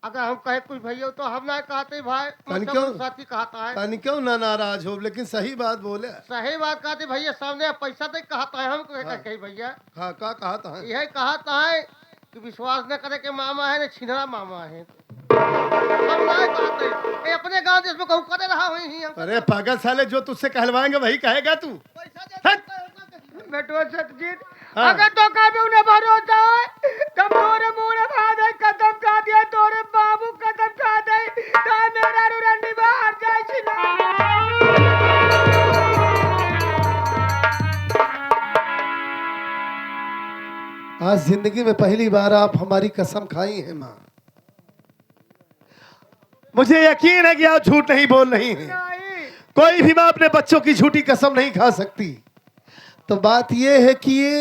अगर हम कहे कुछ भैया तो हम ना कहते भाई, तन क्यों साथी कहता है। तन क्यों ना नाराज हो, लेकिन सही बात बोले। सही बात कहते भैया, सामने पैसा दे कहता है हम कहे भैया। हाँ का कहा था? यही कहता है कि विश्वास न करे के मामा है न छिनरा मामा है। हम ना कहते ये अपने गांव देश में कहूँ करे रहा हुई ही हम। अरे पागल साले, जो तुझसे कहलवाएंगे वही कहेगा तू। पैसा दे बेटो सतजीत, हाँ। अगर तो कभी उन्हें भरोसा है तब तोरे मुंह खा दे, कदम खा दिया तोरे बाबू कदम खा दे तो मेरा रुरंडी बाहर जाए छिना। आज जिंदगी में पहली बार आप हमारी कसम खाई है माँ। मुझे यकीन है कि आप झूठ नहीं बोल रही हैं। कोई भी माँ अपने बच्चों की झूठी कसम नहीं खा सकती। तो बात ये है कि ये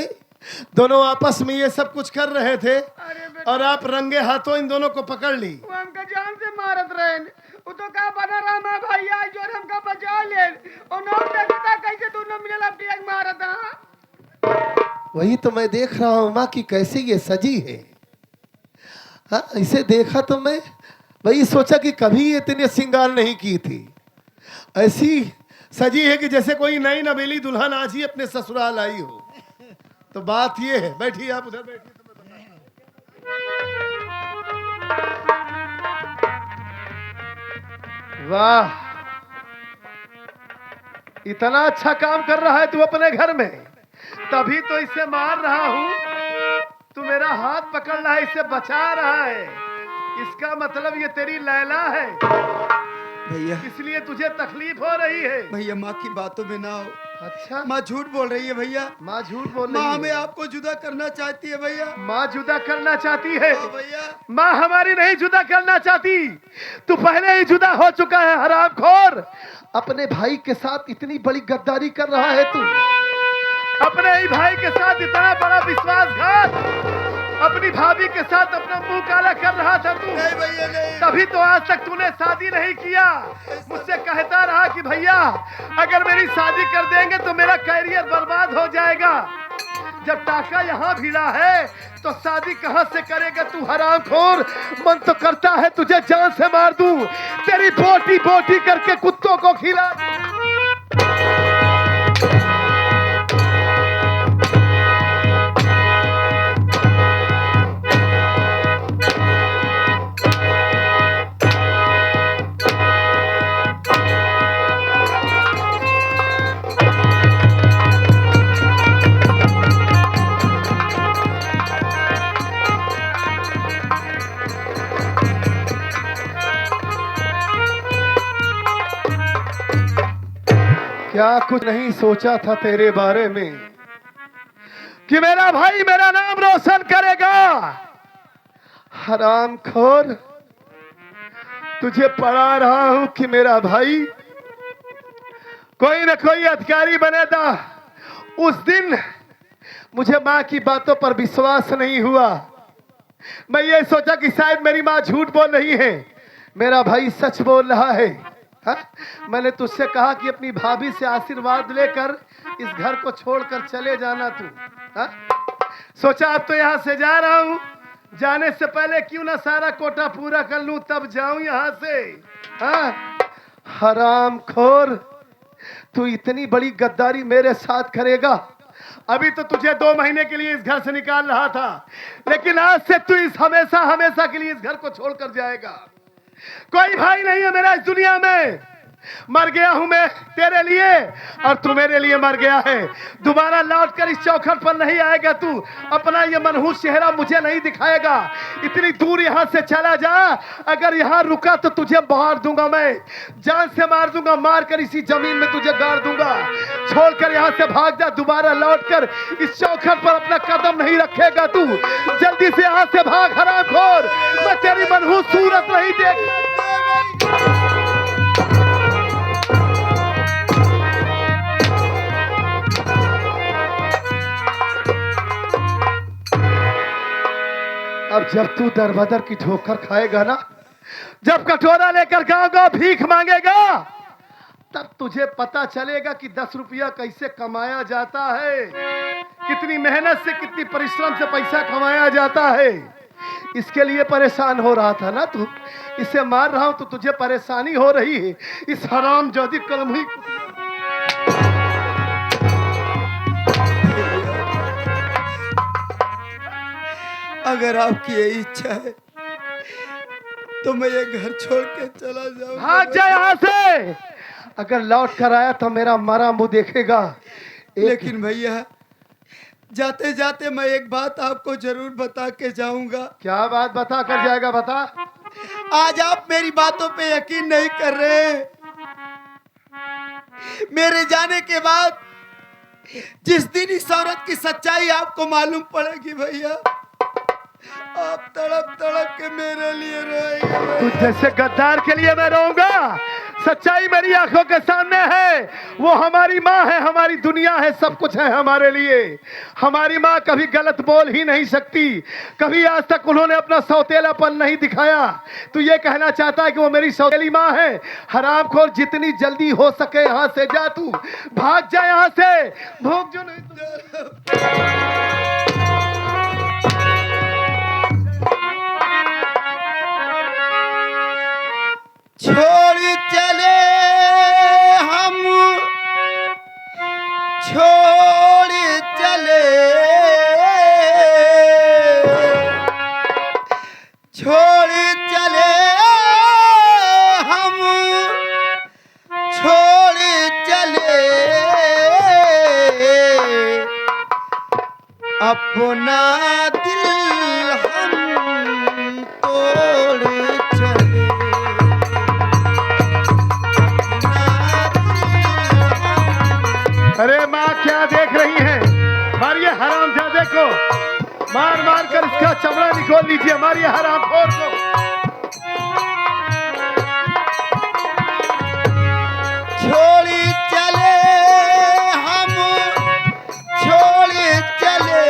दोनों आपस में ये सब कुछ कर रहे थे और आप रंगे हाथों इन दोनों को पकड़ ली। वो हमका जान से मारत रहे, वो तो का बना रहा मैं भैया जो हमका बचा ले और नौ देखता कैसे दोनों मिलल अब एक मारत। हां वही तो मैं देख रहा हूँ माँ कि कैसे ये सजी है। हाँ, इसे देखा तो मैं वही सोचा कि कभी ये इतने श्रृंगार नहीं की थी। ऐसी सजी है कि जैसे कोई नई नवेली दुल्हन आज ही अपने ससुराल आई हो। तो बात ये है, बैठिए आप उधर बैठिए। वाह, इतना अच्छा काम कर रहा है तू अपने घर में, तभी तो इसे मार रहा हूँ। तू मेरा हाथ पकड़ रहा है, इसे बचा रहा है, इसका मतलब ये तेरी लैला है भैया। इसलिए तुझे तकलीफ हो रही है। भैया माँ की बातों में ना हो। अच्छा, माँ झूठ बोल रही है भैया। माँ झूठ बोल माँ रही हमें है। आपको जुदा करना चाहती है भैया। माँ जुदा करना चाहती है। हाँ भैया। माँ हमारी नहीं जुदा करना चाहती, तू पहले ही जुदा हो चुका है हरामखोर। अपने भाई के साथ इतनी बड़ी गद्दारी कर रहा है तू, अपने ही भाई के साथ इतना बड़ा विश्वासघात, अपनी भाभी के साथ अपना मुंह काला कर रहा था तू। नहीं भैया नहीं। तभी तो आज तक तूने शादी नहीं किया। मुझसे कहता रहा कि भैया अगर मेरी शादी कर देंगे तो मेरा कैरियर बर्बाद हो जाएगा। जब टाका यहाँ भिड़ा है तो शादी कहाँ से करेगा तू हरामखोर। मन तो करता है तुझे जान से मार दूं, तेरी बोटी बोटी करके कुत्तों को खिला। क्या कुछ नहीं सोचा था तेरे बारे में कि मेरा भाई मेरा नाम रोशन करेगा। हरामखोर, तुझे पढ़ा रहा हूं कि मेरा भाई कोई न कोई अधिकारी बनेगा। उस दिन मुझे माँ की बातों पर विश्वास नहीं हुआ। मैं ये सोचा कि शायद मेरी माँ झूठ बोल रही है, मेरा भाई सच बोल रहा है। हा? मैंने तुझसे कहा कि अपनी भाभी से आशीर्वाद लेकर इस घर को छोड़कर चले जाना तू। हा? सोचा अब तो यहाँ से जा रहा हूँ, जाने से पहले क्यों ना सारा कोटा पूरा कर लूं तब जाऊं यहाँ से। हा? हरामखोर, तू इतनी बड़ी गद्दारी मेरे साथ करेगा। अभी तो तुझे 2 महीने के लिए इस घर से निकाल रहा था, लेकिन आज से तू इस हमेशा हमेशा के लिए इस घर को छोड़कर जाएगा। कोई भाई नहीं है मेरा इस दुनिया में। मर गया हूं मैं तेरे लिए और तू मेरे लिए मर गया है। दोबारा लौटकर इस चौखट पर नहीं आएगा तू। अपना ये मनहूस चेहरा मुझे नहीं दिखाएगा। इतनी दूर यहां से चला जा, अगर यहां रुका तो तुझे मार दूंगा, मैं जान से मार दूंगा। मार कर इसी जमीन में तुझे गाड़ दूंगा। छोड़कर यहां से भाग जा, दोबारा लौटकर इस चौखट पर अपना कदम नहीं रखेगा तू। जल्दी से यहां से भाग हरामखोर, मैं तेरी मनहूस सूरत नहीं देख। अब जब तू दर बदर की ठोकर खाएगा ना, जब कटोरा लेकर गांव गांव भीख मांगेगा, तब तुझे पता चलेगा कि 10 रुपया कैसे कमाया जाता है, कितनी मेहनत से कितनी परिश्रम से पैसा कमाया जाता है। इसके लिए परेशान हो रहा था ना तू। इसे मार रहा हूं तो तुझे परेशानी हो रही है। इस हराम जादी कलम ही अगर आपकी यही इच्छा है तो मैं ये घर छोड़ के चला जाऊंगा। भाग जा यहाँ से। अगर लौट कर आया तो मेरा मरा मुंह देखेगा। लेकिन भैया जाते जाते मैं एक बात आपको जरूर बता के जाऊंगा। क्या बात बता कर जाएगा? बता। आज आप मेरी बातों पे यकीन नहीं कर रहे। मेरे जाने के बाद जिस दिन इस औरत की सच्चाई आपको मालूम पड़ेगी भैया, आप तड़प तड़प के मेरे लिए रोएंगे। तू जैसे गद्दार के लिए मैं रोऊंगा। सच्चाई मेरी आंखों के सामने है। वो हमारी माँ है, हमारी दुनिया है, सब कुछ है हमारे लिए। हमारी माँ कभी गलत बोल ही नहीं सकती। कभी आज तक उन्होंने अपना सौतेलापन नहीं दिखाया। तू ये कहना चाहता है कि वो मेरी सौतेली माँ है? हरामखोर, जितनी जल्दी हो सके यहाँ से जा। तू भाग जा यहाँ से। भूख जो नहीं छोड़ चले हम, छोड़ चले, छोड़ चले हम, छोड़ चले अपना दिल हम तोड़ चले। अरे माँ क्या देख रही है? मारिए हरामजादे को। मार मार कर इसका चमड़ा निकोल लीजिए। मारिए हरामखोर को। छोड़ चले हम, छोड़ चले,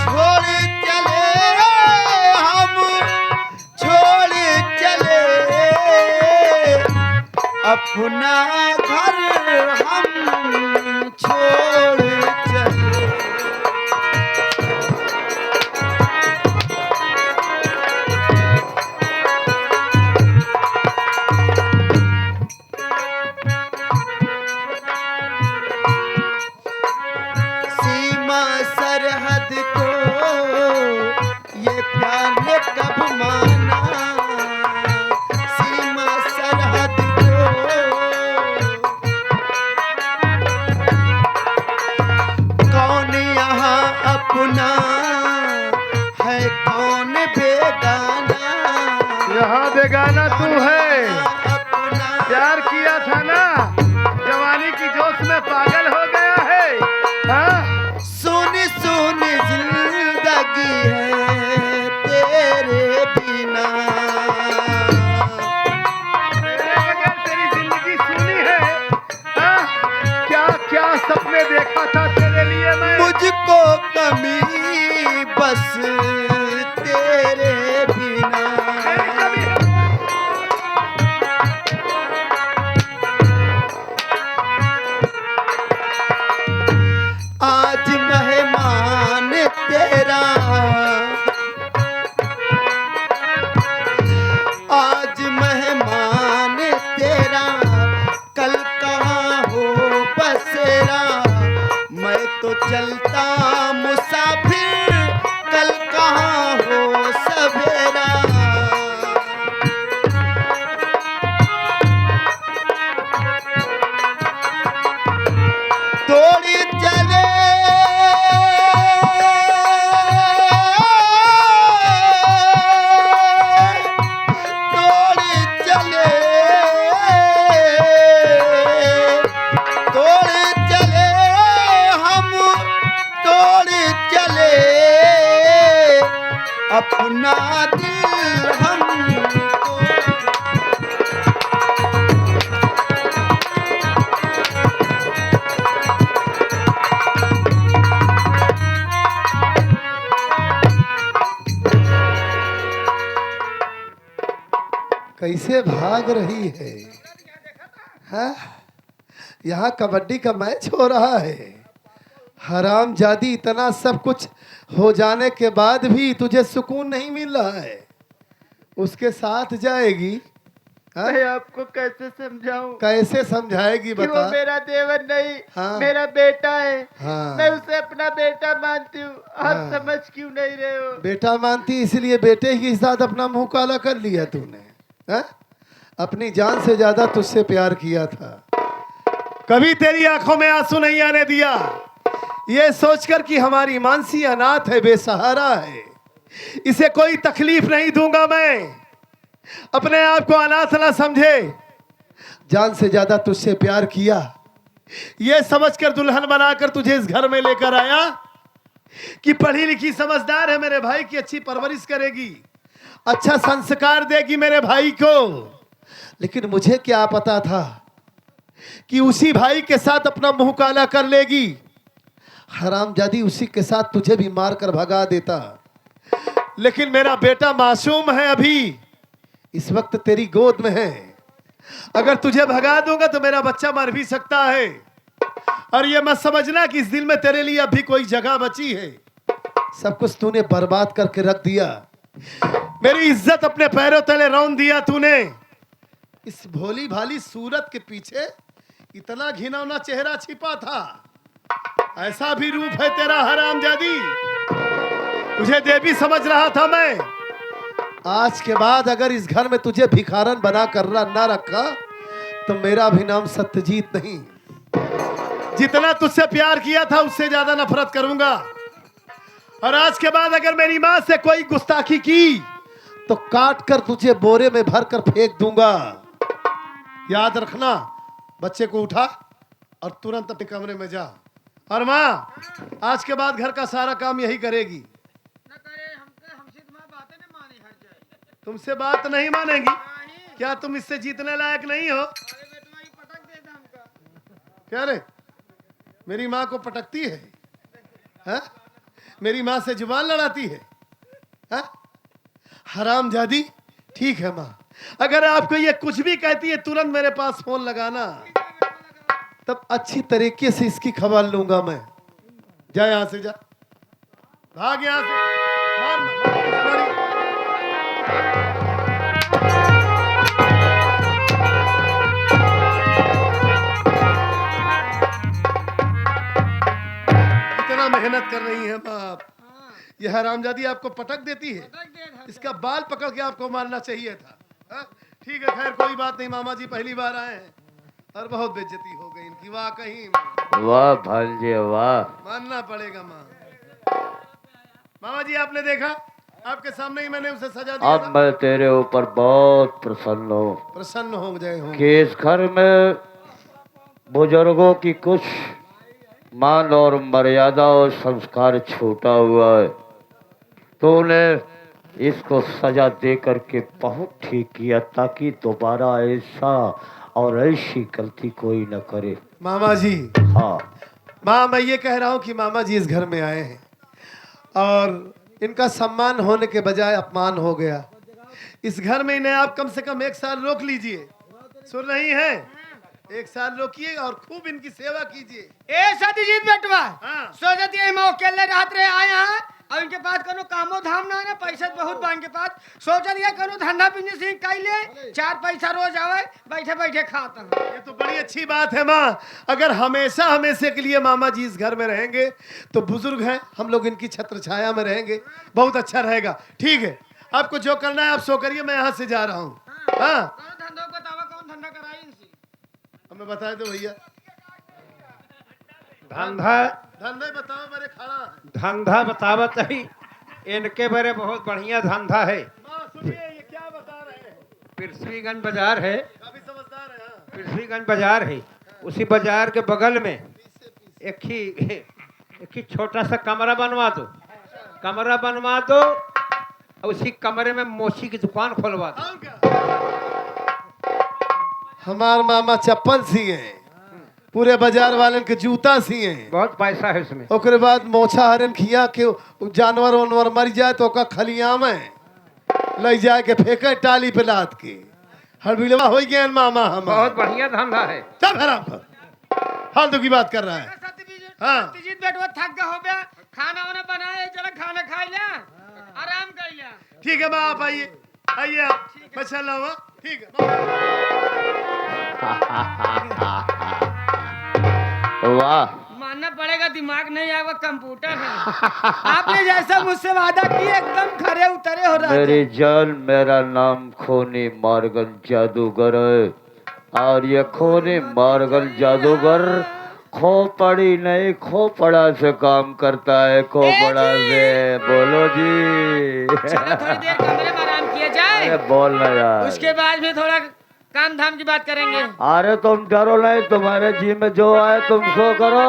छोड़ चले हम, छोड़ चले अपना घर हम छोड़ चले। सीमा सरहद को ये प्यार ने कब माना? सीमा सरहद को कौन यहाँ अपना है, कौन बेगाना? यहाँ बेगाना तू है। अपना प्यार किया था ना, जवानी की जोश में पागल हो गया है। हाँ? सुन सुन जिंदगी है तेरे बिना। मेरे बगैर तेरी जिंदगी सुनी है। हाँ? क्या क्या सपने देखा था तेरे लिए मैं। मुझको कमी बस तेरे बिना। मेरी कभी आज मेहमान तेरा, आज मेहमान तेरा, कल कहाँ हो बसेरा? मैं तो चलता मुसाफिर, कल कहाँ हो सवेरा? तोड़ी चले तोड़ी चले, तोड़ी चले हम, तोड़ी चले अपना दिल हम कैसे भाग रही है? हाँ? यहाँ कबड्डी का मैच हो रहा है। हराम जादी, इतना सब कुछ हो जाने के बाद भी तुझे सुकून नहीं मिल रहा है। उसके साथ जाएगी? हाँ? मैं आपको कैसे समझाऊं कैसे समझाएगी कि वो बता। मेरा देवर नहीं, हाँ। मेरा बेटा है। हाँ। मैं उसे अपना बेटा मानती हूँ। आप हाँ। समझ क्यों नहीं रहे हो? बेटा मानती इसलिए बेटे के साथ अपना मुंह काला कर लिया तूने। हाँ? अपनी जान से ज्यादा तुझसे प्यार किया था। कभी तेरी आंखों में आंसू नहीं आने दिया, ये सोचकर कि हमारी मानसी अनाथ है, बेसहारा है, इसे कोई तकलीफ नहीं दूंगा मैं। अपने आप को अनाथ ना समझे, जान से ज्यादा तुझसे प्यार किया। ये समझकर दुल्हन बनाकर तुझे इस घर में लेकर आया कि पढ़ी लिखी समझदार है, मेरे भाई की अच्छी परवरिश करेगी, अच्छा संस्कार देगी मेरे भाई को। लेकिन मुझे क्या पता था कि उसी भाई के साथ अपना मुंह काला कर लेगी। हरामजादी उसी के साथ तुझे भी मार कर भगा देता। लेकिन मेरा बेटा मासूम है, अभी इस वक्त तेरी गोद में है। अगर तुझे भगा दूंगा तो मेरा बच्चा मर भी सकता है। और ये मत समझना कि इस दिल में तेरे लिए अभी कोई जगह बची है। सब कुछ तूने बर्बाद करके रख दिया। मेरी इज्जत अपने पैरों तले रौंद दिया तूने। इस भोली भाली सूरत के पीछे इतना घिनौना चेहरा छिपा था। ऐसा भी रूप है तेरा हरामजादी, तुझे देवी समझ रहा था मैं। आज के बाद अगर इस घर में तुझे भिखारन बना कर ना रखा तो मेरा भी नाम सत्यजीत नहीं। जितना तुझसे प्यार किया था उससे ज्यादा नफरत करूंगा। और आज के बाद अगर मेरी मां से कोई गुस्ताखी की तो काट कर तुझे बोरे में भर कर फेंक दूंगा। याद रखना, बच्चे को उठा और तुरंत अपने कमरे में जा। और माँ, आज के बाद घर का सारा काम यही करेगी। हमसे तुम्हारी बातें नहीं मानी हर जाए। तुमसे बात नहीं मानेगी? क्या तुम इससे जीतने लायक नहीं हो? अरे मैं तुम्हारी पटक देता हमका। क्या रे, मेरी माँ को पटकती है? हा? मेरी माँ से जुबान लड़ाती है? हा? हरामजादी। ठीक है माँ, अगर आपको ये कुछ भी कहती है तुरंत मेरे पास फोन लगाना, तब अच्छी तरीके से इसकी खबर लूंगा मैं। जा यहां से, जा, भाग यहां से। मार, मार, इतना मेहनत कर रही है माँ आप, ये हरामजादी आपको पटक देती है। इसका बाल पकड़ के आपको मारना चाहिए था। हाँ? ठीक है, खैर कोई बात नहीं। मामा जी पहली बार आए हैं और बहुत बेइज्जती हो गई इनकी। वाह कहीं। वाह भांजे वाह। मानना पड़ेगा माँ। मामा जी आपने देखा, आपके सामने ही मैंने उसे सजा दिया अब था। मैं तेरे ऊपर बहुत प्रसन्न हूँ प्रसन्न हो जाए हो कि इस घर में बुजुर्गों की कुछ मान और मर्यादा और संस्कार छूटा हुआ है। तूने इसको सजा दे करके बहुत ठीक किया, ताकि दोबारा ऐसा और ऐसी गलती कोई न करे। मामा जी। हाँ माँ, मैं ये कह रहा हूँ कि मामा जी इस घर में आए हैं और इनका सम्मान होने के बजाय अपमान हो गया। इस घर में इन्हें आप कम से कम 1 साल रोक लीजिए। सुन रही हैं? 1 साल रोकिए और खूब इनकी सेवा कीजिए। ए सत्यजीत बेटवा, हाँ। सोचत ये हम अकेले रात रहे आए हैं और इनके पास कोनो कामो धाम ना है, पैसा बहुत बा इनके पास। सोचल ये कोनो धंधा बिजनेस ही कर ले, 4 पैसा रोज आवे, बैठे बैठे खाता हूं। ये तो बड़ी अच्छी बात है माँ। अगर हमेशा हमेशा के लिए मामा जी इस घर में रहेंगे तो बुजुर्ग हैं, हम लोग इनकी छत्र छाया में रहेंगे, बहुत अच्छा रहेगा। ठीक है, आपको जो करना है आप सो करिए, मैं यहाँ से जा रहा हूँ। हाँ, कौन धंधा बतावा, कौन धंधा कराई इनसे? हमें बता दो भैया। धंधा धंधे बताओ, मेरे खड़ा है। धंधा बतावत ही इनके बारे बहुत बढ़िया धंधा है। माँ सुनिए, ये क्या बता रहे हैं? पृथ्वीगंज बाजार है, काफी समझदार है। हाँ। पृथ्वीगंज बाजार है। उसी बाजार के बगल में एक ही छोटा सा कमरा बनवा दो। कमरा बनवा दो, उसी कमरे में मोची की दुकान खोलवा दो। और क्या? हमार मामा चप्पल सिए, पूरे बाजार वाले के जूता सिए। बहुत पैसा है इसमें। ओकरे बाद मोछा हरन खिया के जानवर वानवर मर जाए तो ओका खलिया में ले जाए के फेंके टाली पे लाद के। हड़बिलवा हो गया मामा हम। बहुत बढ़िया धंधा है। चल हराम कर, फालतू की बात कर रहा है। सत्यजीत हाँ तीजित बेटवा थक गया हो गया खाना वाना बनाए चलो खाना खाई ले आराम कर ले ठीक है बाप आइए आइए आप बच्चा लाओ ठीक है वाह मानना पड़ेगा दिमाग नहीं आएगा कंप्यूटर है आपने जैसा मुझसे वादा किया एकदम खरे उतरे हो रहा मेरी जान मेरा नाम खोनी मार्गन जादूगर है और ये खोनी मार्गन जादूगर खोपड़ी नहीं खोपड़ा से काम करता है खोपड़ा से बोलो जी चलो थोड़ी देर कमरे में आराम किया जाए अरे बोल ना यार उसके बाद में थोड़ा काम धाम की बात करेंगे अरे तुम डरो नहीं तुम्हारे जी में जो आए तुम सो करो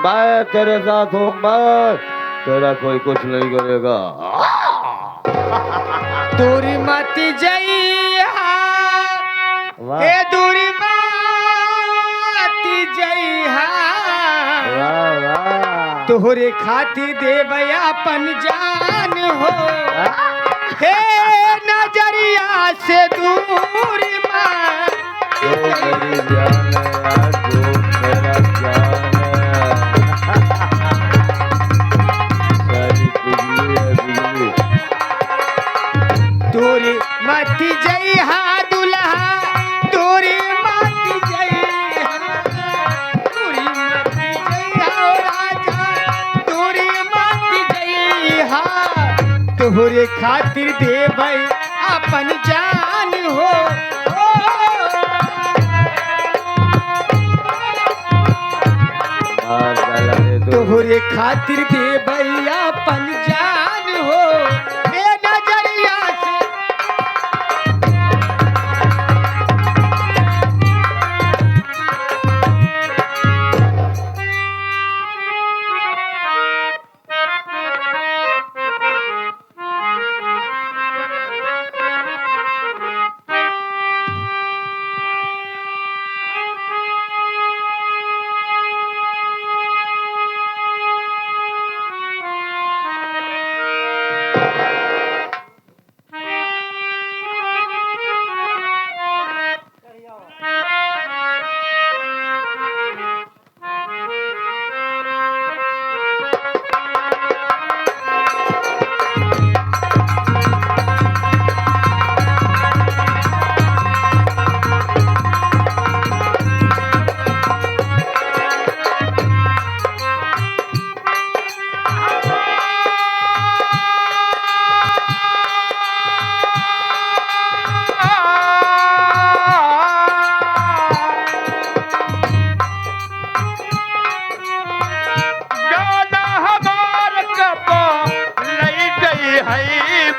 मैं तेरे साथ हूँ मैं तेरा कोई कुछ नहीं करेगा दूरी मत जइहा वाह हे दूरी मत जइहा वाह वाह तोहरे खातिर देबै अपन जान हो हे नजरिया से दूर जो मेरी जान है यार जो मेरा जान है सारी बिजली है बिजली दूरी मत जइहा दुल्हा दूरी मत जइहा दूरी मत जइहा ओ राजा दूरी मत जइहा तोहरे खातिर देबै अपन जान हो मार डाला रे तो तोहरे खातिर देबै अपन जान हो ए नजरिया से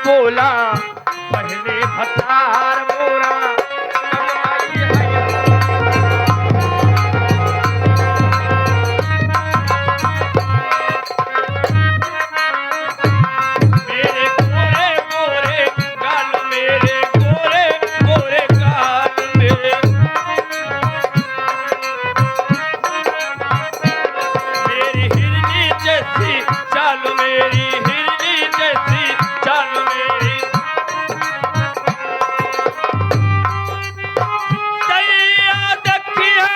बोला पहले भतार मोरा मेरे गोरे गोरे गाल मेरे गोरे गोरे गाल मेरे मेरी हिरनी जैसी चाल मेरी हिरनी जैसी चाल मेरी सैया देखिया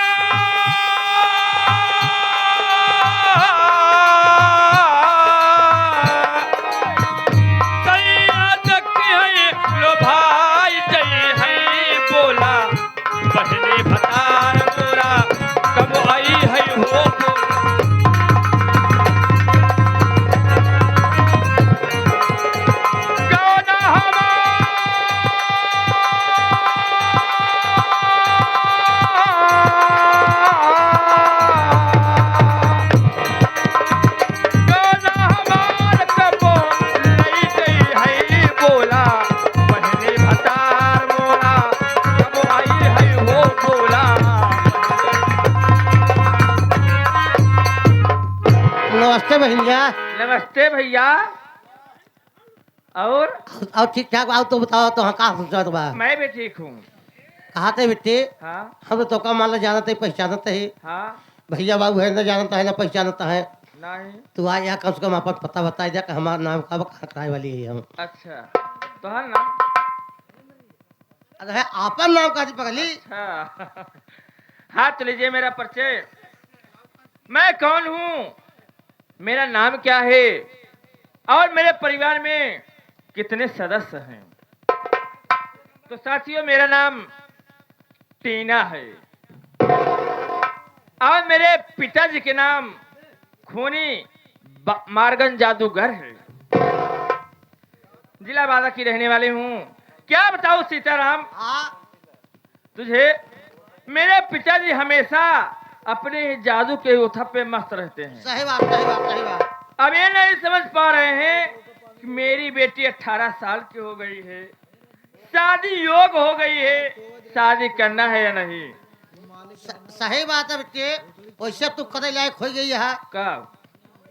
सैया देखिया लो भाई जई है बोला बहने भतार मोरा कब आई है हो गाना हमार कबो लई गई है बोला बहने भतार मोरा कब आई है हो बोला नमस्ते भैया। नमस्ते भैया और ठीक ठाक आओ तो बताओ तो हाँ कहाँ सोचा बा मैं भी ठीक हूँ कहाँ थे बेटे हाँ हम तो का मान लो जानते है पहचानते है हाँ भैया बाबू है ना जानता है ना पहचानता है नहीं तू आ यहाँ कम से कम अपन पता बता दिया कि हमारा नाम का कहाँ कराए वाली है हम अच्छा तो है ना अरे आपन नाम का पगली हाँ हाँ तो लीजिए मेरा परिचय मैं कौन हूँ, मेरा नाम क्या है और मेरे परिवार में कितने सदस्य हैं। तो साथियों, मेरा नाम टीना है और मेरे पिताजी के नाम खूनी मार्गन जादूगर है। जिला बादा की रहने वाले हूँ। क्या बताऊँ सीताराम हाँ तुझे, मेरे पिताजी हमेशा अपने ही जादू के उथप पे मस्त रहते हैं। सही बात सही बात सही बात। अब ये नहीं समझ पा रहे हैं कि मेरी बेटी 18 साल की हो गई है, शादी योग हो गई है, शादी करना है या नहीं। सही बात है बच्चे, वैसे तू करे लायक हो गई है, कब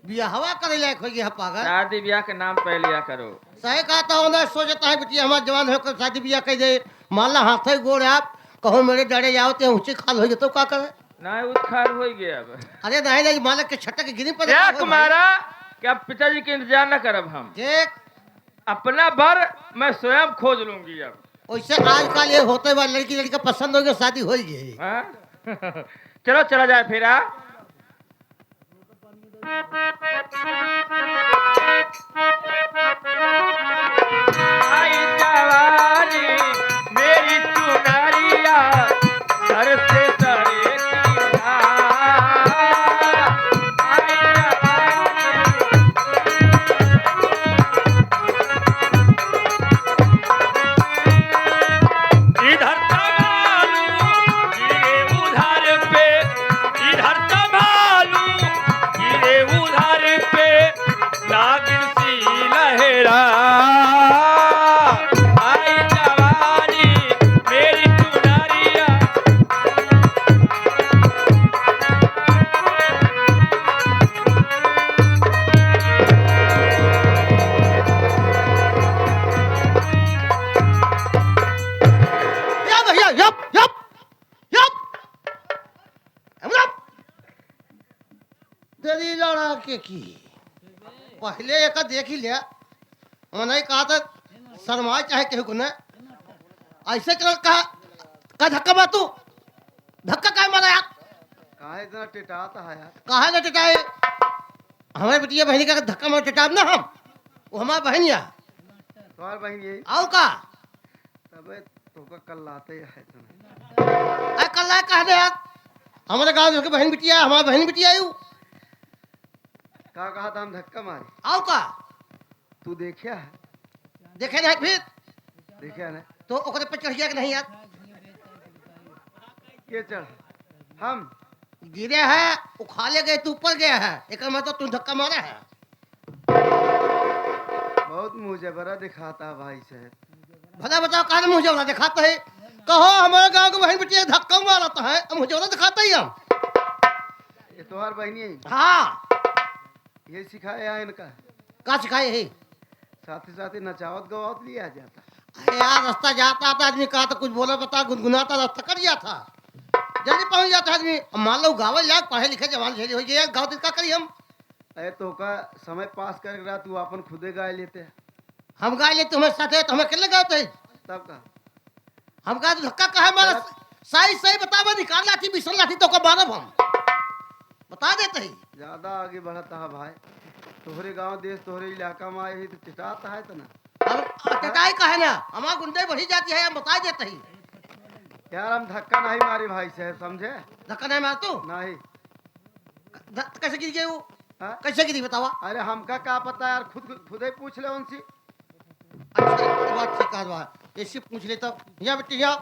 बियाहवा करे लायक हो गया है पागल। शादी ब्याह के नाम पे लिया करो। सही कहता हूँ ना, सोचता है बेटी हमारा जवान होकर शादी ब्याह कर दे, मान ला हाथ गोड़ आप कहो मेरे डरे जाओ तो ऊँची खाल हो जाते क्या करे। ना उखाड़ हो गया अब। अरे नहीं नहीं, मालक के छटक के गिरी पर क्या कुमारा, क्या पिताजी के इंतजार न करब हम, देख अपना बर मैं स्वयं खोज लूंगी अब। वैसे आजकल ये होते हुआ लड़की लड़का पसंद हो गया, शादी हो गई। हाँ? चलो चला जाए फिर। आई जवानी मेरी चुनरिया सर से सरे किया। आई जवानी इधर संभालू गिरे उधार पे, इधर संभालू गिरे उधार पे, नागिन सी लहरा। आई जवानी मेरी चुनरिया। या भैया यप यप यप तेरी लड़ा के की पहले एक देख ही लिया, मैंने कहा था शर्माए चाहे केहू को न ऐसे कर कहा का धक्का मार तू, धक्का काहे मारा यार, काहे इतना टिटाता है यार। काहे न टिटाए, हमारे बेटिया बहनी का धक्का मार टिटाब ना हम, वो हमारा बहनिया तुम्हारी बहन यही आओ का तबे तो कल लाते है अरे कल लाए कहा दे यार, हमारे गाँव के बहन बिटिया है, हमारा बहन बिटिया आयु का कहा था हम धक्का मारे। आओ का तू देखिया है, देखे नहीं फिर देखिया ना तो ओकरे पे चढ़ गया कि नहीं यार, के चढ़ हम गिरे है उखाले गए तू ऊपर गया है, एक मतलब तू धक्का मारा है। बहुत मुँह जबरा दिखाता है भाई साहब। भला बताओ कहा मुझे वाला दिखाता है, कहो हमारे गांव के बहन बिटिया धक्का मारता है, अब मुझे वाला दिखाता ही हम। ये तुम्हारी बहन यही हाँ ये सिखाया है इनका, का सिखाए है। साथ ही साथ ही नचावत गवावत लिया जाता। अरे यार रास्ता जाता आता आदमी कहा तो कुछ बोला बता गुनगुनाता रास्ता कट गया था, जल्दी पहुंच जाता आदमी। अब मान लो गावल जाए पढ़े लिखे जवान झेली हो गया गाँव दिन का करी हम। अरे तो का समय पास कर रहा तू अपन खुदे गाय लेते है हम गाय ले तुम्हारे साथ है तो हमें अकेले गाते हैं, तब का हम कहा धक्का कहा मारा, सही सही बतावा, निकाल लाठी बिसल लाठी तो का मारब हम, बता देते ही। ज्यादा आगे बढ़ता है भाई, तोहरे गांव देश तोहरे इलाका में आए ही तो टिटाता है तो ना अब टटाई का है ना, हमारा गुंडे बढ़ी जाती है, हम बता देते ही। यार। हम धक्का नहीं मारे भाई साहब, समझे धक्का नहीं मार तू, नहीं। कैसे गिर गए वो, हाँ? कैसे गिरी बतावा। अरे हमका क्या पता यार, खुद ही पूछ ले उनसे। अच्छा ये बात ठीक है बात, ऐसे पूछ ले तब। यहाँ बेटी यहाँ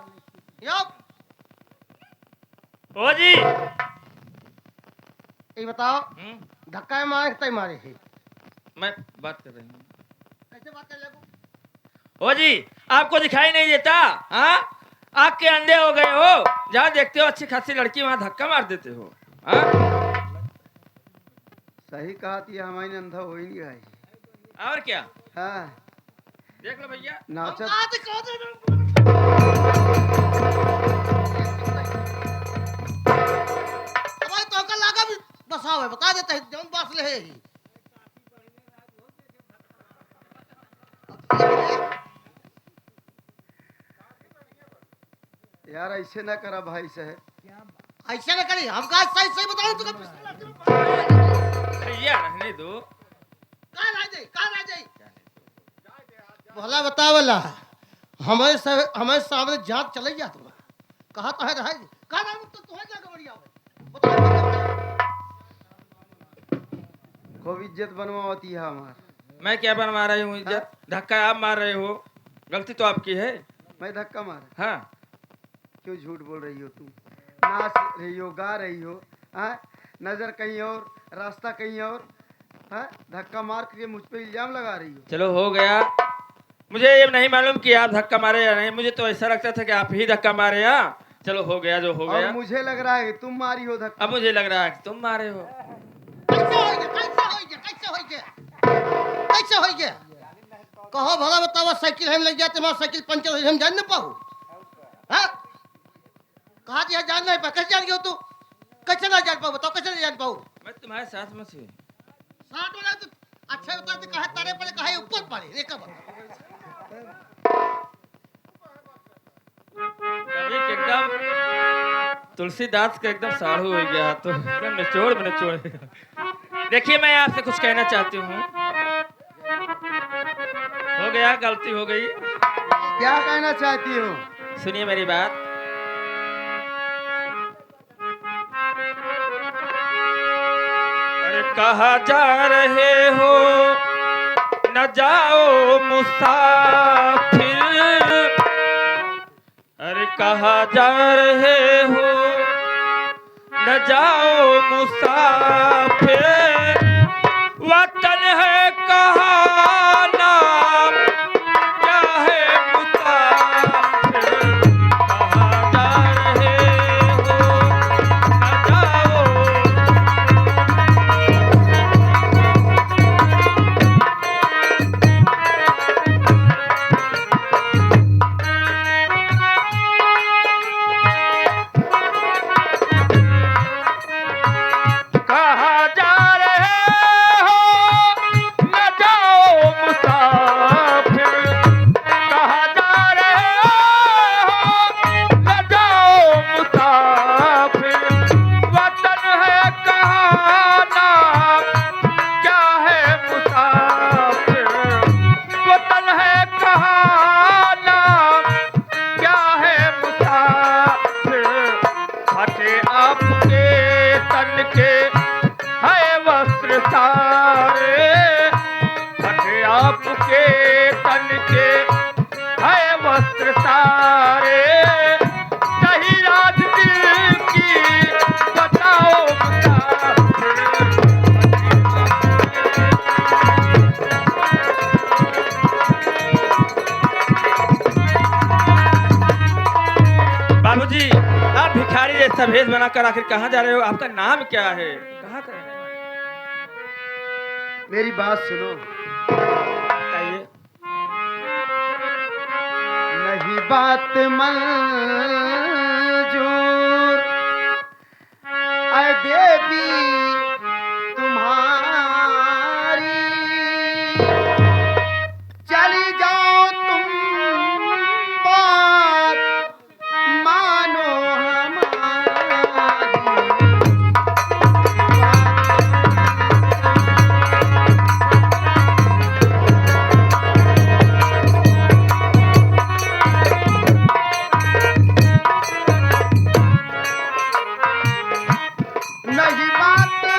ओ जी, ये बताओ धक्का मारे तय मारे है, मैं बात कर रही हूँ। कैसे बात कर ले। ओ जी, आपको दिखाई नहीं देता? हाँ, आग के अंधे हो गए हो, जहाँ देखते हो अच्छी खासी लड़की वहाँ धक्का मार देते हो। हाँ? सही कहा थी, हमारी अंधा हो ही नहीं रही। और क्या हाँ देख लो भैया, नाचत भाई तो का लागा भी बसाओ है, बता देते हैं जौन बास ले ही। यार ऐसे ना करा भाई साहब, ऐसे ना करी, हम कहा सही सही बताओ तुका पिस्तौल भैया रहने दो। कहाँ रह जाई भला बतावला हमारे सामने जांच चले जा तुम कहा तो है रह कहाँ रह तो तुम्हें क्या खबरिया बताओ खूब इज्जत बनवाती है हमार। मैं क्या बनवा रही हूँ इज्जत? धक्का आप मार रहे हो, गलती तो आपकी है। मैं धक्का मारा? हाँ, क्यों झूठ बोल रही हो तुम? नाच रही हो, गा रही हो, हाँ? नजर कहीं और, रास्ता कहीं और, हाँ? धक्का मार के मुझ पे इल्जाम लगा रही हो। चलो हो गया। मुझे ये नहीं मालूम कि आप धक्का मारे या नहीं, मुझे तो ऐसा लगता था कि आप ही धक्का मारे। हाँ चलो हो गया जो हो और गया। मुझे लग रहा है कि तुम मारी हो धक्का। अब मुझे लग रहा है कि तुम मारे हो। कैसे हो गया कहो भला बताओ साइकिल हम लग जाते वहां साइकिल पंचर हो हम जान न पाऊ हाँ कहा दिया जान नहीं पा कैसे जान गए तू कैसे ना जान पाऊ बताओ कैसे नहीं जान पाऊ मैं तुम्हारे साथ में थी। साथ वाला तो अच्छा उतर के कहा तारे पर कहा ऊपर पारे रे कब कभी कि एकदम तुलसीदास का एकदम साड़ू हो गया तो एकदम निचोड़ में निचोड़। देखिए मैं आपसे कुछ कहना चाहती हूँ। हो गया, गलती हो गई। क्या कहना चाहती हो? सुनिए मेरी बात। अरे कहाँ जा रहे हो, न जाओ मुसाफिर। अरे कहाँ जा रहे हो, न जाओ मुसाफिर। वतन है कहाँ, नाम क्या है मुसाफिर। कहाँ जा रहे हो, न जाओ। कहाँ जा रहे हो, न जाओ मुसाफिर। कहाँ जा रहे हो, न जाओ मुसाफिर। वतन है कहाँ, नाम क्या है मुसाफिर। वतन है कहाँ, नाम क्या है मुसाफिर। फटे आपके तन के है वस्त्र सारे। फटे आपके तन के है वस्त्र सारे। सही रात दिल की बताओ मुसाफिर। बाबूजी आप भिखारी जैसा भेष बनाकर आखिर कहाँ जा रहे हो? आपका नाम क्या है? कहाँ का रहने वाले हो? मेरी बात सुनो। बताइए। नहीं बात मंजूर ऐ देवी तुम्हारी। चली जाओ तुम बात मानो हमारी। नहीं बात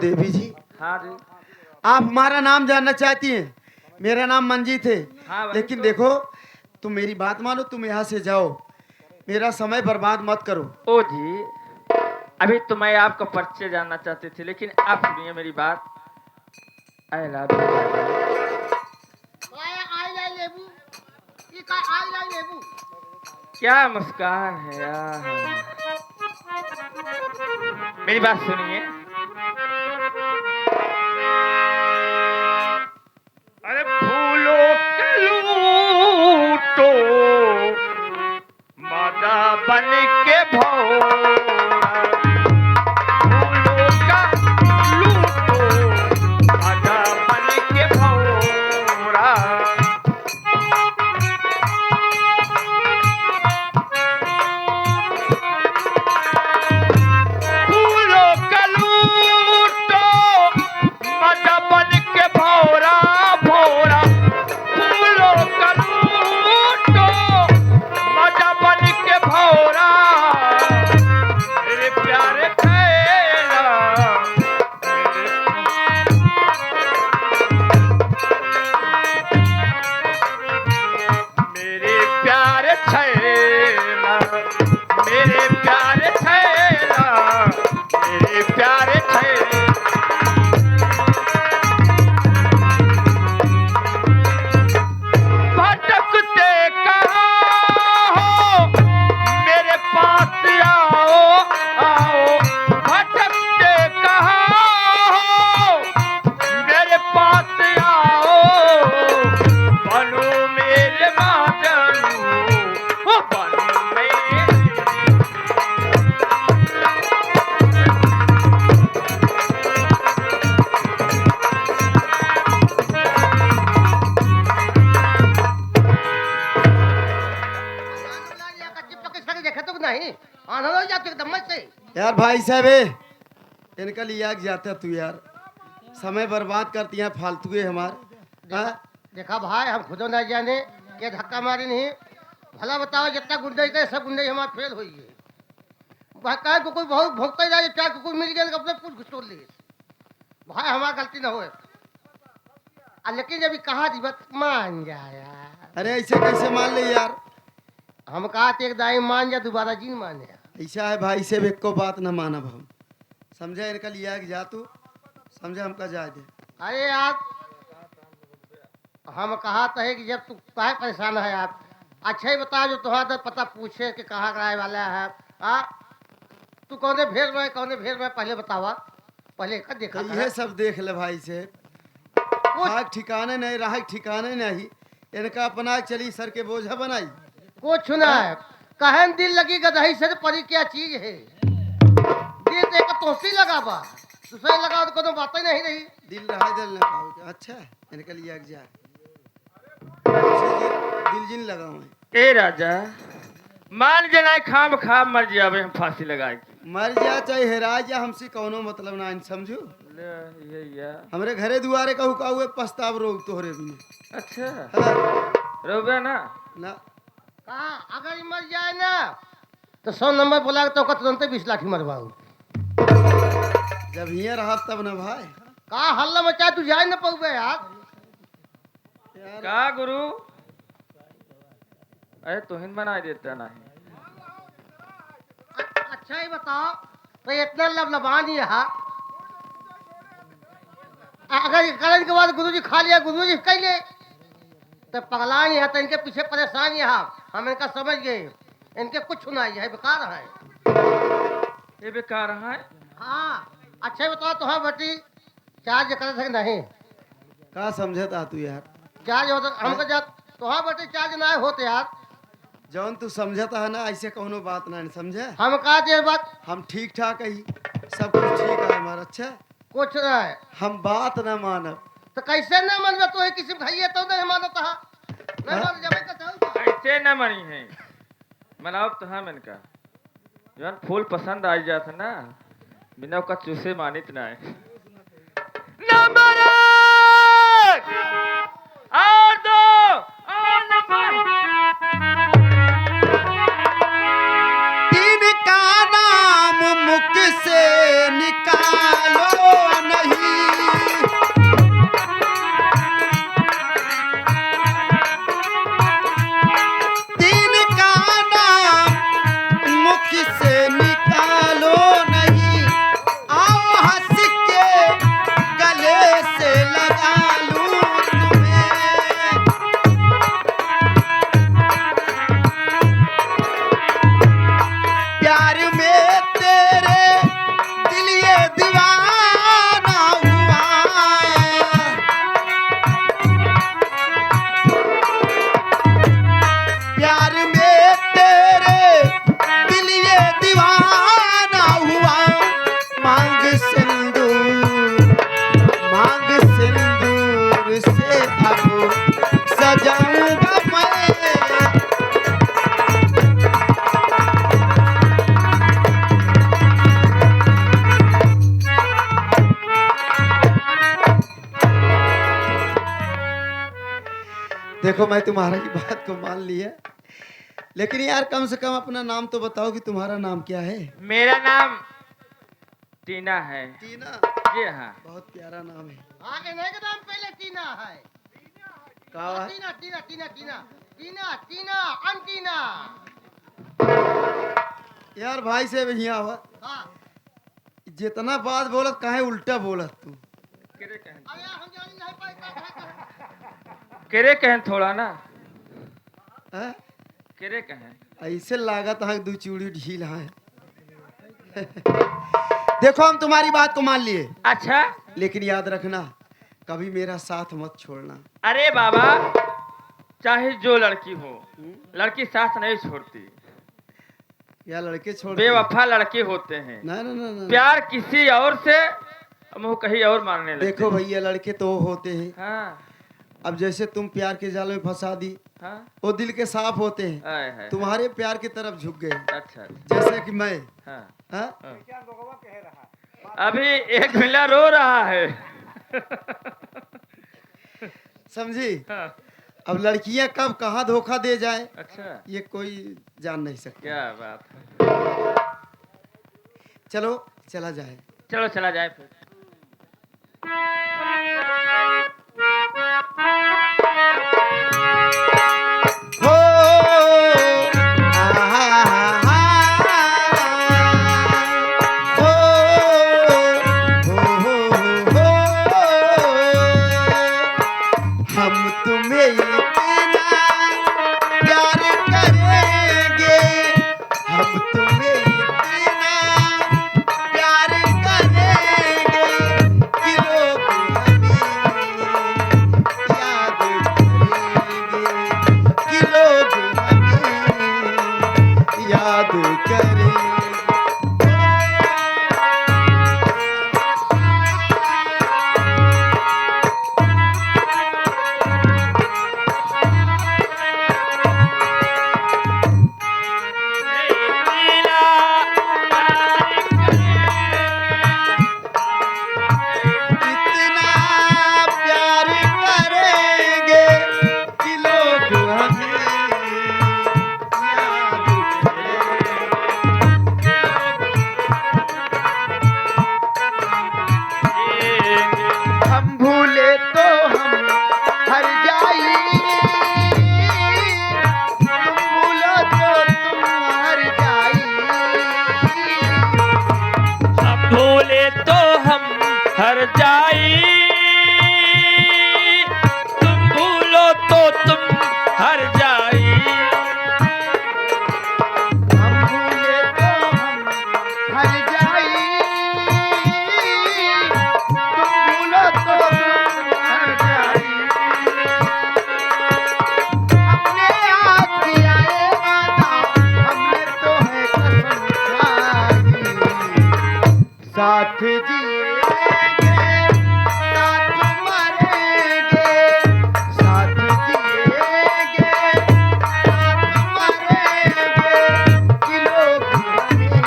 देवी जी, हाँ जी। आप हमारा नाम जानना चाहती हैं? मेरा नाम मंजीत है। हाँ, वही लेकिन तो। देखो, तुम मेरी बात मानो, तुम यहाँ से जाओ, मेरा समय बर्बाद मत करो। ओ जी, अभी तो मैं आपका परिचय जानना चाहती थी, लेकिन आप सुनिए मेरी बात। I love you. आई लाई लेबू ई का आई लाई लेबू क्या मुस्कान है यार। मेरी बात सुनिए। अरे फूलों का लूटो माता बन के भौरा, फूलों का लूटो माता बन के भौरा। फूलों का लूटो माता बन के भौरा भौरा, फूलों का लूटो माता बन के भौरा। मेरे प्यारे खैरा, मेरे प्यारे छैला, मेरे प्यारे छैला, मेरे प्यारे छैला। भटकते कहाँ हो मेरे पास आओ आओ, भटकते कहाँ हो मेरे पास आओ। बनो मेरे महाजनू, ओ बनो मेरे। देखे तो नहीं आनंद हो जाते एकदम से। यार भाई साहब इनका लिया जाता तू यार, समय बर्बाद करती हैं फालतू है हमारे। हाँ? देखा भाई हम खुद न जाने ये धक्का मारी नहीं। भला बताओ जितना गुंडई का सब गुंडई हमारे फेल हुई है। भाई काय को कोई बहुत भोगता ही जाए, चार को कोई मिल गया अपने कुछ घुसोल लिए। भाई हमारा गलती ना होए। लेकिन जब कहा दी बात मान जा यार। अरे ऐसे कैसे मान ले यार? हम कहा एक दाई मान जा, दोबारा जी मान जा। ऐसा है भाई से एक को बात न मानब हम। समझा इनका लिया जा तू, समझा हमका जा दे। अरे यार हम कहा तो है कि जब तू काहे परेशान है आप, अच्छा ही बता जो तुम्हारा पता पूछे कि कहाँ कराए वाला है। तू कौने भेड़ में कौने भेड़ में पहले बतावा, पहले का देखा तो ये सब देख ले भाई से, खाक ठिकाने नहीं रहा ठिकाने नहीं, इनका अपना चली सर के बोझा बनाई। कुछ ना है कहन दिल लगी गदही से परी क्या चीज है। दिल देख तोसी लगा बा, दूसरे लगा तो कोनो बात ही नहीं रही। दिल रहा दिल न पाओ। अच्छा इनका लिया जा, दिल जिन लगा हुआ। ए राजा, मान जना खाम खाम मर जावे, हम फांसी लगाए। मर जा चाहे हेरा जा, हमसे कौनो मतलब ना इन समझो। ये हमरे घरे दुआरे कहू का हुए पछताव रोग तोहरे भी। अच्छा हाँ, रोबे ना। ना कहा अगर ये मर जाए ना तो 100 नंबर बोला तो तुरंत 20 लाठी मरवाऊ। जब यहाँ रहा तब ना भाई। कहा हल्ला मचा तू जाए ना पऊबे यार। का गुरु, अरे तुहिन बना देता नहीं। अच्छा ही बताओ तो इतना लबलबान ही रहा। अगर ये करने के बाद गुरुजी खा लिया, गुरुजी कैले तो पगलान यहाँ तो इनके पीछे परेशान यहाँ हम इनका समझ गए। इनके कुछ सुनाई है बेकार है। ये बेकार है। हाँ अच्छा ही बताओ तुम्हारा बेटी चार्ज कर सके नहीं। का समझता तू यार? चार्ज होता हमको जा तुम्हारा बेटी चार्ज ना होते यार। जौन तू समझता है ना ऐसे कौनो बात ना समझे। हम कहा ये बात हम ठीक ठाक ही, सब कुछ ठीक है हमारा। अच्छा कुछ ना है हम बात ना मानब तो कैसे न मनबे तो है किसी भाई तो नहीं मानता है। नहीं मान जब का चाहूँ ऐसे न मरी है, मनाओ तो हम इनका जब फूल पसंद आ जाता ना, बिना का चूसे मानित ना है। नंबर और दो और नंबर तीन का नाम मुख से निकालो ना। देखो मैं तुम्हारा की बात को मान लिया, लेकिन यार कम से कम अपना नाम तो बताओ कि तुम्हारा नाम क्या है। मेरा नाम टीना है। टीना, जी हाँ। बहुत प्यारा नाम है। आगे नहीं का नाम पहले टीना है। कहा है? टीना टीना टीना टीना टीना टीना अंटीना। यार भाई से यहाँ हुआ हाँ जितना बात बोलत काहे उल्टा बोलत तू। अरे यार हम जानी नहीं पाए का केरे कहें थोड़ा ना, हैं? केरे कहें। ऐसे लागत है दो चूड़ी ढील है। देखो हम तुम्हारी बात को मान लिए, अच्छा। लेकिन याद रखना कभी मेरा साथ मत छोड़ना। अरे बाबा, चाहे जो लड़की हो, लड़की साथ नहीं छोड़ती। या लड़के छोड़ बेवफा लड़के होते हैं। ना ना ना ना। प्यार किसी और से मुंह कहीं और मारने लगते। देखो भैया लड़के तो वो होते हैं, हाँ अब जैसे तुम प्यार के जाल में फंसा दी, हाँ। वो दिल के साफ होते हैं, आए है। तुम्हारे प्यार की तरफ झुक गए। अच्छा। जैसे कि मैं, हाँ। हाँ? अभी एक मिला रो रहा है। समझी? हाँ। अब लड़कियां कब कहाँ धोखा दे जाए अच्छा, ये कोई जान नहीं सकता। क्या बात है। चलो चला जाए। चलो चला जाए फिर। हो हम तुम्हें इतना प्यार करेंगे, हम तुम्हें इतना प्यार करेंगे कि लोग हमें याद करेंगे, कि लोग हमें याद करेंगे। इतना प्यार करेंगे कि लोग हमें याद करेंगे। हम भूले तो हम हर जाई, तुम भूलो तो तुम हर जाई। हम भूले तो हम हर जाई, तुम भूलो तो तुम हर जाई। हम भूले तो हम हर जाई, तुम भूलो तो तुम हर जाई। हमने आज किया है वादा, हमने तो है कसम खाई, साथ जिएंगे साथ मरेंगे, साथ जिएंगे साथ मरेंगे, कि लोग हमें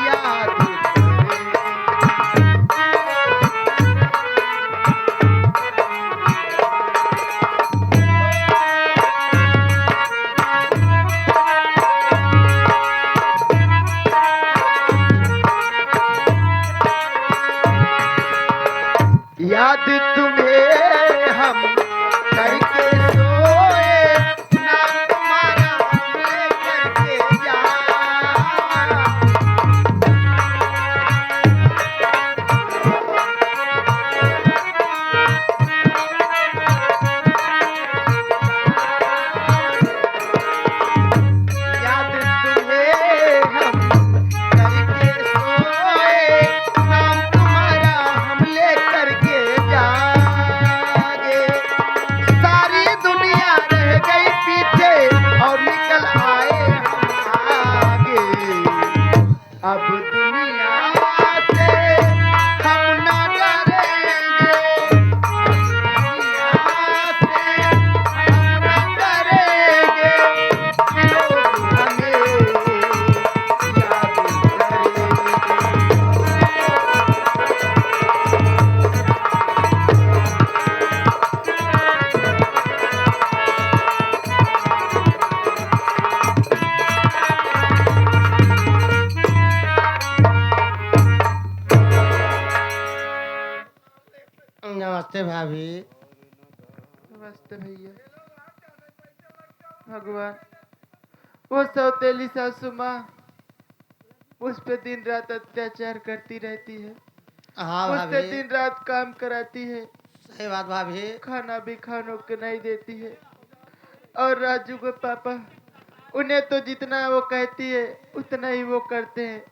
याद करेंगे। नमस्ते भाभी। नमस्ते भैया। भगवान, वो सौतेली सासू माँ उस पे दिन रात अत्याचार करती रहती है, हाँ उससे भाभी, दिन रात काम कराती है, सही बात भाभी। खाना भी खानों को नहीं देती है। और राजू के पापा, उन्हें तो जितना वो कहती है उतना ही वो करते हैं,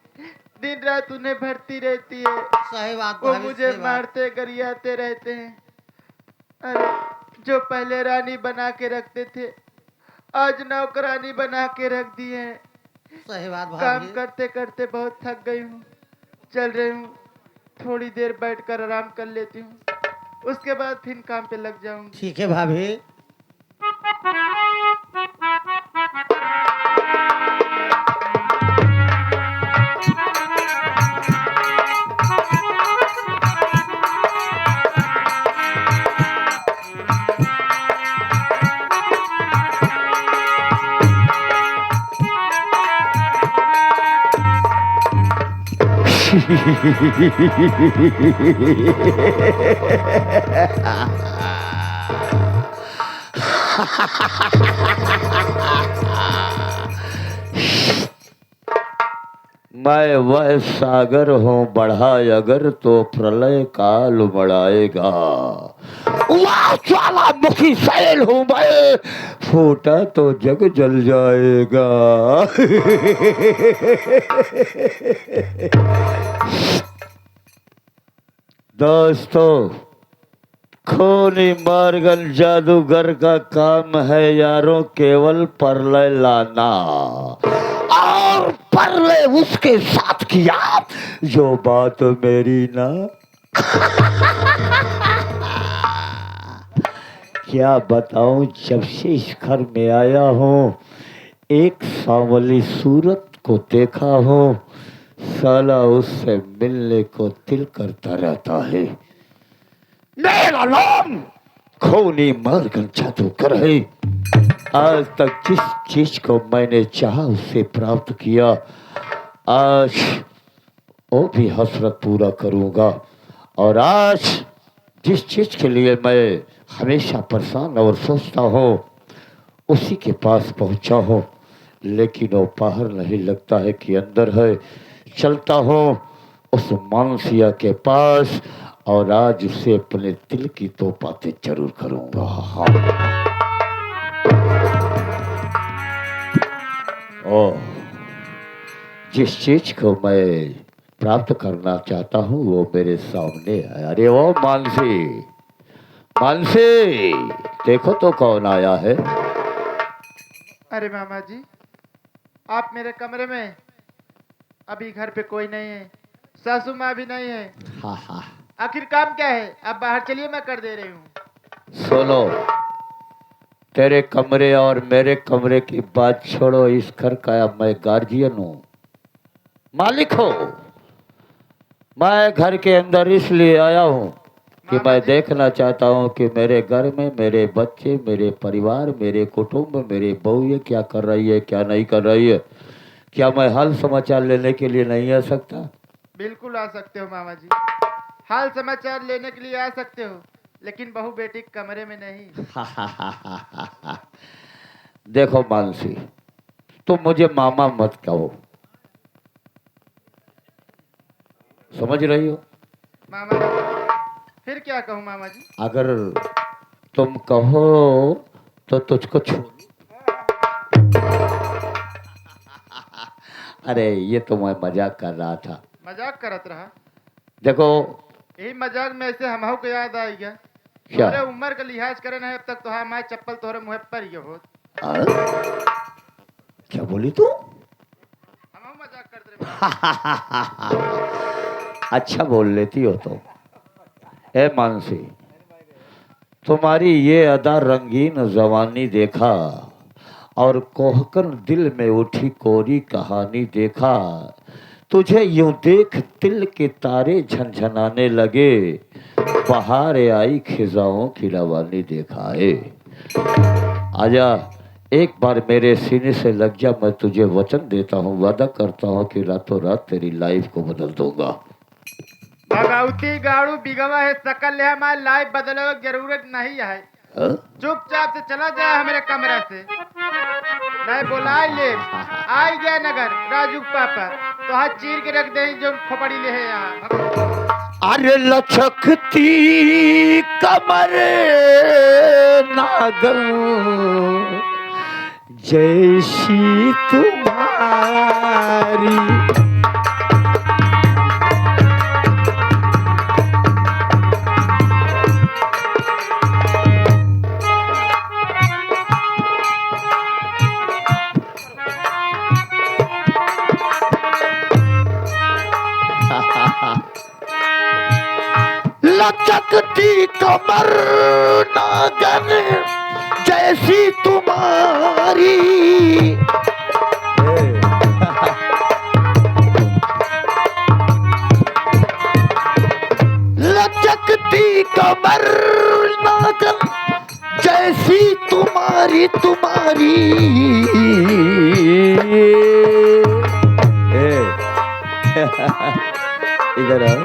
दिन रात उन्हें भरती रहती है। सही बात वो भाभी, मुझे सही बात। मारते गरियाते रहते हैं। अरे जो पहले रानी बना के रखते थे आज नौकरानी बना के रख दिए हैं। सही बात काम भाभी। करते करते बहुत थक गई हूँ, चल रही हूँ, थोड़ी देर बैठकर आराम कर लेती हूँ, उसके बाद फिर काम पे लग जाऊंगी। ठीक है भाभी। मैं वह सागर हूँ बढ़ा अगर तो प्रलय काल उमड़ाएगा। वह ज्वालामुखी शैल हूँ मैं, फूटा तो जग जल जाएगा। दोस्तों, खूनी मार्गन जादूगर का काम है यारों केवल प्रलय लाना, और प्रलय उसके साथ किया जो बात मेरी ना। क्या बताऊं, जब से इस घर में आया हूँ एक सांवली सूरत को देखा हूँ, साला उससे मिलने को दिल करता रहता है। मेरा नाम खूनी मार्गन जादूगर है। आज तक जिस चीज को मैंने चाहा उसे प्राप्त किया, आज वो भी हसरत पूरा करूंगा। और आज जिस चीज के लिए मैं हमेशा परेशान और सोचता हूँ उसी के पास पहुंचा हूँ, लेकिन वो बाहर नहीं लगता है कि अंदर है। चलता हूँ उस मानसिया के पास और आज उसे अपने दिल की दो बातें जरूर करूंगा। हाँ। ओह, जिस चीज को मैं प्राप्त करना चाहता हूँ वो मेरे सामने है। अरे वो मानसी, मानसी, देखो तो कौन आया है। अरे मामा जी, आप मेरे कमरे में, अभी घर पे कोई नहीं है, सासू माँ भी नहीं है। हाँ हाँ, आखिर काम क्या है? आप बाहर चलिए, मैं कर दे रही हूँ। सुनो, तेरे कमरे और मेरे कमरे की बात छोड़ो, इस घर का मैं गार्जियन हूँ, मालिक हूँ। मैं घर के अंदर इसलिए आया हूँ कि मैं देखना चाहता हूँ कि मेरे घर में मेरे बच्चे, मेरे परिवार, मेरे कुटुंब, मेरे बहू क्या कर रही है, क्या नहीं कर रही है। क्या मैं हाल समाचार लेने के लिए नहीं आ सकता? बिल्कुल आ सकते हो मामा जी, हाल समाचार लेने के लिए आ सकते हो, लेकिन बहू बेटी कमरे में नहीं। देखो मानसी, तुम मुझे मामा मत कहो, समझ रही हो? मामा जी, फिर क्या कहूँ मामा जी? अगर तुम कहो तो तुझको छोड़। अरे ये तो मैं मजाक कर रहा था। मजाक करत रहा? देखो, यही मजाक में से हमहू को याद आई गया। क्या? तोरे उम्र का लिहाज करे ना, अब तक तो हमारे चप्पल तोरे मुँह पर ही हो। क्या बोली तू? हमहू मजाक करते रहे। अच्छा बोल लेती हो तो। ए मानसी, तुम्हारी ये अदा रंगीन जवानी देखा और कोहकर दिल में उठी कोरी कहानी देखा, तुझे यूं देख दिल के तारे झनझनाने लगे, बाहर आई खिजाओं की रवानी देखा है। आजा, एक बार मेरे सीने से लग जा, मैं तुझे वचन देता हूँ, वादा करता हूँ कि रातों रात तेरी लाइफ को बदल दूंगा। भगवती गाड़ू बिगवा है सकल है मैं लाइफ बदलो की जरूरत नहीं है हाँ? चुपचाप से चला जाए हमारे कमरे से नहीं बुलाए ले आई गया नगर राजू पापा तो हाथ चीर के रख दे जो खोपड़ी ले है यहाँ अरे लचकती कमर नागल जैसी तुम्हारी लचकती कमर नागन जैसी तुम्हारी लचकती कमर नागन जैसी तुम्हारी तुम्हारी इधर आओ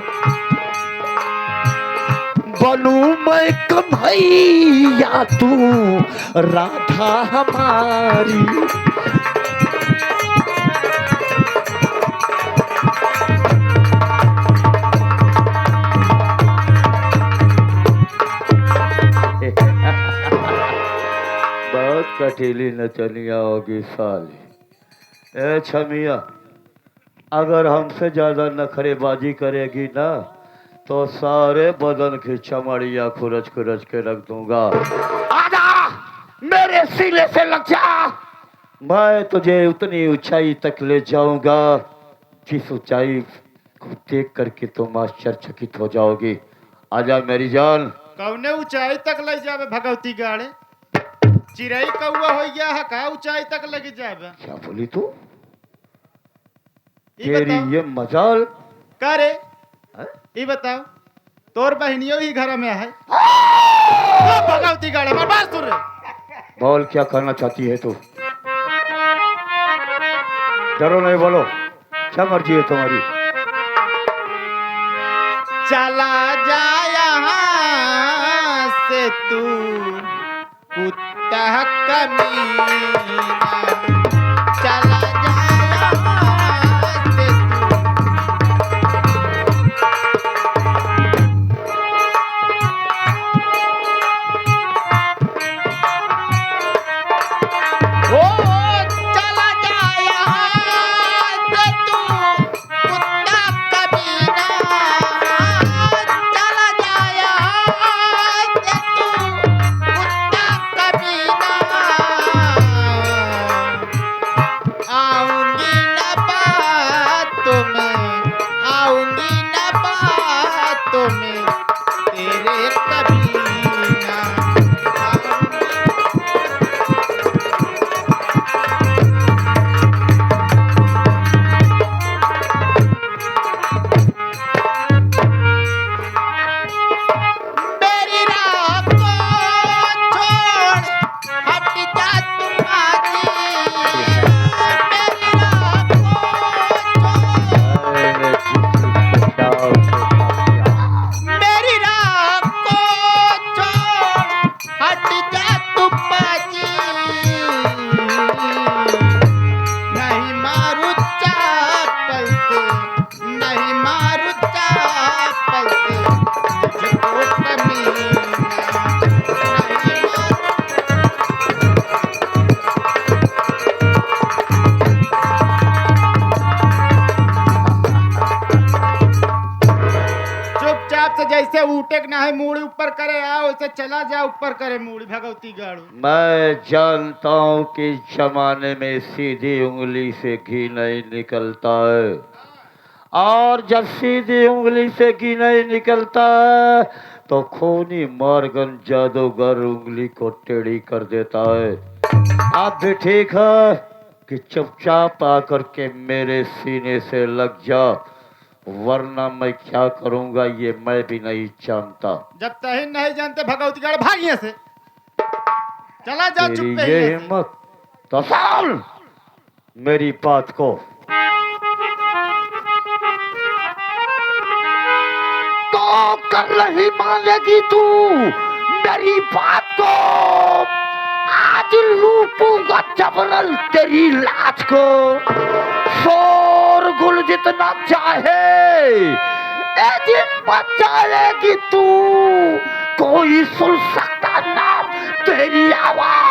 बनू मैं कन्हैया तू राधा हमारी बहुत कटीली नचनिया होगी साली। ए छमिया अगर हमसे ज्यादा नखरेबाजी करेगी ना तो सारे बदन की चमड़िया खुरच खुरच के रख दूंगा। आजा मेरे सीने से लग जा मैं तुझे उतनी ऊंचाई तक ले जाऊंगा जिस ऊंचाई को देख करके तुम आश्चर्यचकित हो जाओगी। आजा मेरी जान। कौने ऊंचाई तक ले जावे भगवती गाड़े चिड़ई कौआ हो गया है का ऊंचाई तक लग जावे क्या बोली तू? तेरी ये मजाल का रे ये बताओ तोर बहनियों ही घर में है भगवती गाड़े मार बात सुन रे बोल क्या करना चाहती है तू? चलो नहीं बोलो क्या मर्जी है तुम्हारी? चला जा यहाँ से तू कुत्ता कमीना चला जा यहाँ से तू चला जा यहाँ से तू कुत्ता कमीना चला जा यहाँ से तू कुत्ता कमीना आऊंगी न बातों में आऊंगी न बातों में तेरे कमीना मेरी राह को छोड़ हट जा तुम्हारी मेरी राह को छोड़ मेरी राह को छोड़ हट जा तुम्हारी नहीं मारू चापल से नहीं मारू चापल से तुझको कमीना नहीं मारू चुपचाप से जैसे ऊटेक ना है मूड़ी ऊपर करे आओ वैसे चला जा ऊपर करे मूड़ी भगवती गाड़ू मैं जानता हूँ कि जमाने में सीधी उंगली से घी नहीं निकलता है और जब सीधी उंगली से घी नहीं निकलता है तो खूनी मॉर्गन जादूगर उंगली को टेढ़ी कर देता है। आप भी ठीक है कि चुपचाप आकर के मेरे सीने से लग जा वरना मैं क्या करूंगा ये मैं भी नहीं जानता। जब तही नहीं जानते भगवती गाड़ू भागिए से चला जा तेरी चुप ये पे हिम्मत तो सुन मेरी बात को। कर नहीं मानेगी तू मेरी बात को। आज लूटूंगा जबरन तेरी लाश को। शोरगुल जितना चाहे ए दिन बचाएगी तू, कोई सुन सकता ना तेरी आवाज।